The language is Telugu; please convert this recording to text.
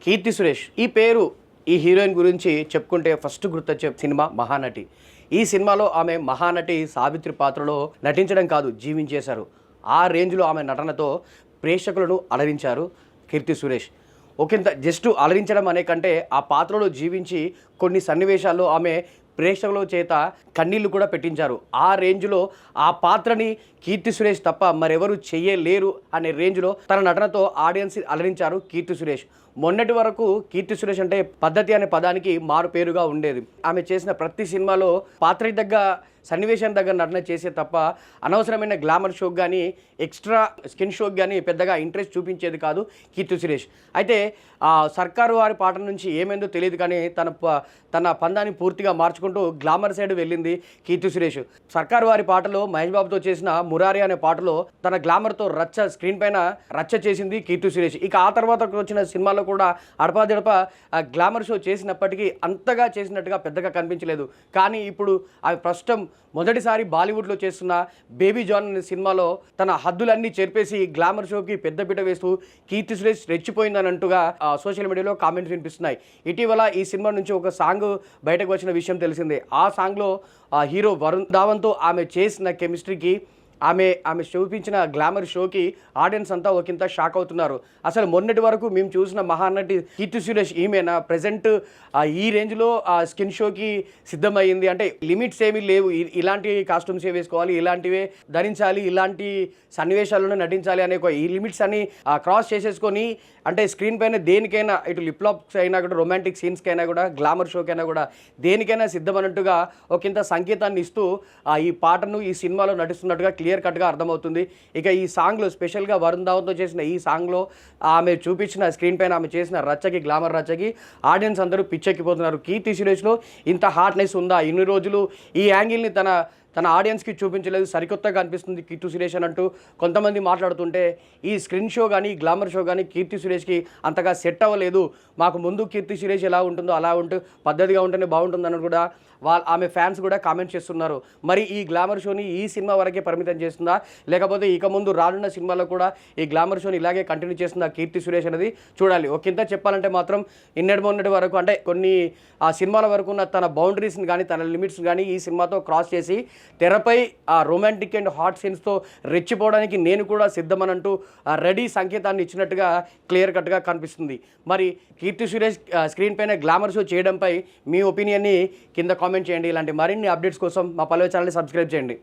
కీర్తి సురేష్ ఈ పేరు ఈ హీరోయిన్ గురించి చెప్పుకుంటే ఫస్ట్ గుర్తొచ్చే సినిమా మహానటి. ఈ సినిమాలో ఆమె మహానటి సావిత్రి పాత్రలో నటించడం కాదు జీవించేశారు. ఆ రేంజ్లో ఆమె నటనతో ప్రేక్షకులను అలరించారు కీర్తి సురేష్. ఒకంత జస్ట్ అలరించడం అనే కంటే ఆ పాత్రలో జీవించి కొన్ని సన్నివేశాల్లో ఆమె ప్రేక్షకుల చేత కన్నీళ్లు కూడా పెట్టించారు. ఆ రేంజ్లో ఆ పాత్రని కీర్తి సురేష్ తప్ప మరెవరు చెయ్యలేరు అనే రేంజ్లో తన నటనతో ఆడియన్స్ అలరించారు కీర్తి సురేష్. మొన్నటి వరకు కీర్తి సురేష్ అంటే పద్ధతి అనే పదానికి మారు పేరుగా ఉండేది. ఆమె చేసిన ప్రతి సినిమాలో పాత్రకి తగ్గ సన్నివేశం దగ్గర నటన చేసే తప్ప అనవసరమైన గ్లామర్ షోకి కానీ ఎక్స్ట్రా స్కిన్ షోకి కానీ పెద్దగా ఇంట్రెస్ట్ చూపించేది కాదు కీర్తి సురేష్. అయితే సర్కారు వారి పాట నుంచి ఏమైందో తెలియదు కానీ తన పందాన్ని పూర్తిగా మార్చుకుంటూ గ్లామర్ సైడ్ వెళ్ళింది కీర్తి సురేష్. సర్కారు వారి పాటలో మహేష్ బాబుతో చేసిన మురారి అనే పాటలో తన గ్లామర్తో స్క్రీన్ పైన రచ్చ చేసింది కీర్తి సురేష్. ఇక ఆ తర్వాత వచ్చిన సినిమాలో కూడా అడపాదడప గ్లామర్ షో చేసినప్పటికీ అంతగా చేసినట్టుగా పెద్దగా కనిపించలేదు. కానీ ఇప్పుడు ఆమె ప్రస్తుతం మొదటిసారి బాలీవుడ్లో చేస్తున్న బేబీ జాన్ అనే సినిమాలో తన హద్దులన్నీ చెరిపేసి గ్లామర్ షోకి పెద్దపీట వేస్తూ కీర్తి సురేష్ రెచ్చిపోయిందని అంటుగా సోషల్ మీడియాలో కామెంట్స్ వినిపిస్తున్నాయి. ఇటీవల ఈ సినిమా నుంచి ఒక సాంగ్ బయటకు వచ్చిన విషయం తెలిసిందే. ఆ సాంగ్లో హీరో వరుణ్ ధావన్తో ఆమె చేసిన కెమిస్ట్రీకి ఆమె చూపించిన గ్లామర్ షోకి ఆడియన్స్ అంతా ఒకంత షాక్ అవుతున్నారు. అసలు మొన్నటి వరకు మేము చూసిన మహానటి కీర్తి సురేష్ ఈమెనా ప్రజెంట్ ఈ రేంజ్లో స్కిన్ షోకి సిద్ధమైంది అంటే లిమిట్స్ ఏమీ లేవు, ఇలాంటి కాస్ట్యూమ్స్ వేసుకోవాలి, ఇలాంటివే ధరించాలి, ఇలాంటి సన్నివేశాలను నటించాలి అనే ఈ లిమిట్స్ అన్ని క్రాస్ చేసేసుకొని అంటే స్క్రీన్ పైన దేనికైనా ఇటు లిప్లాప్స్ అయినా కూడా రొమాంటిక్ సీన్స్కి అయినా కూడా గ్లామర్ షోకైనా కూడా దేనికైనా సిద్ధమన్నట్టుగా ఒకంత సంకేతాన్ని ఇస్తూ ఈ పాటను ఈ సినిమాలో నటిస్తున్నట్టుగా క్లియర్ కట్గా అర్థమవుతుంది. ఇక ఈ సాంగ్లో స్పెషల్గా వరుణ్ ధావన్తో చేసిన ఈ సాంగ్లో ఆమె చూపించిన స్క్రీన్ పైన ఆమె చేసిన రచ్చకి గ్లామర్ రచ్చకి ఆడియన్స్ అందరూ పిచ్చెక్కిపోతున్నారు. కీర్తి సురేష్లో ఇంత హార్ట్నెస్ ఉందా, ఇన్ని రోజులు ఈ యాంగిల్ని తన ఆడియన్స్కి చూపించలేదు, సరికొత్తగా అనిపిస్తుంది కీర్తి సురేష్ అని అంటూ కొంతమంది మాట్లాడుతుంటే ఈ స్క్రీన్ షో కానీ గ్లామర్ షో కానీ కీర్తి సురేష్కి అంతగా సెట్ అవ్వలేదు, మాకు ముందు కీర్తి సురేష్ ఎలా ఉంటుందో అలా ఉంటూ పద్ధతిగా ఉంటేనే బాగుంటుందని కూడా ఆమె ఫ్యాన్స్ కూడా కామెంట్ చేస్తున్నారు. మరి ఈ గ్లామర్ షోని ఈ సినిమా వరకే పరిమితం చేస్తుందా, లేకపోతే ఇక ముందు రానున్న సినిమాలో కూడా ఈ గ్లామర్ షోని ఇలాగే కంటిన్యూ చేస్తుందా కీర్తి సురేష్ అనేది చూడాలి. ఒకంత చెప్పాలంటే మాత్రం మొన్నటి వరకు అంటే కొన్ని ఆ సినిమాల వరకు ఉన్న తన బౌండరీస్ని కానీ తన లిమిట్స్ కానీ ఈ సినిమాతో క్రాస్ చేసి తెరపై ఆ రొమాంటిక్ అండ్ హాట్ సీన్స్తో రెచ్చిపోవడానికి నేను కూడా సిద్ధమనంటూ రెడీ సంకేతాన్ని ఇచ్చినట్టుగా క్లియర్ కట్గా కనిపిస్తుంది. మరి కీర్తి సురేష్ స్క్రీన్ పైన గ్లామర్ షో చేయడంపై మీ ఒపీనియన్ని కింద కామెంట్ చేయండి. ఇలాంటి మరిన్ని అప్డేట్స్ కోసం మా పల్లవి ఛానల్ని సబ్స్క్రైబ్ చేయండి.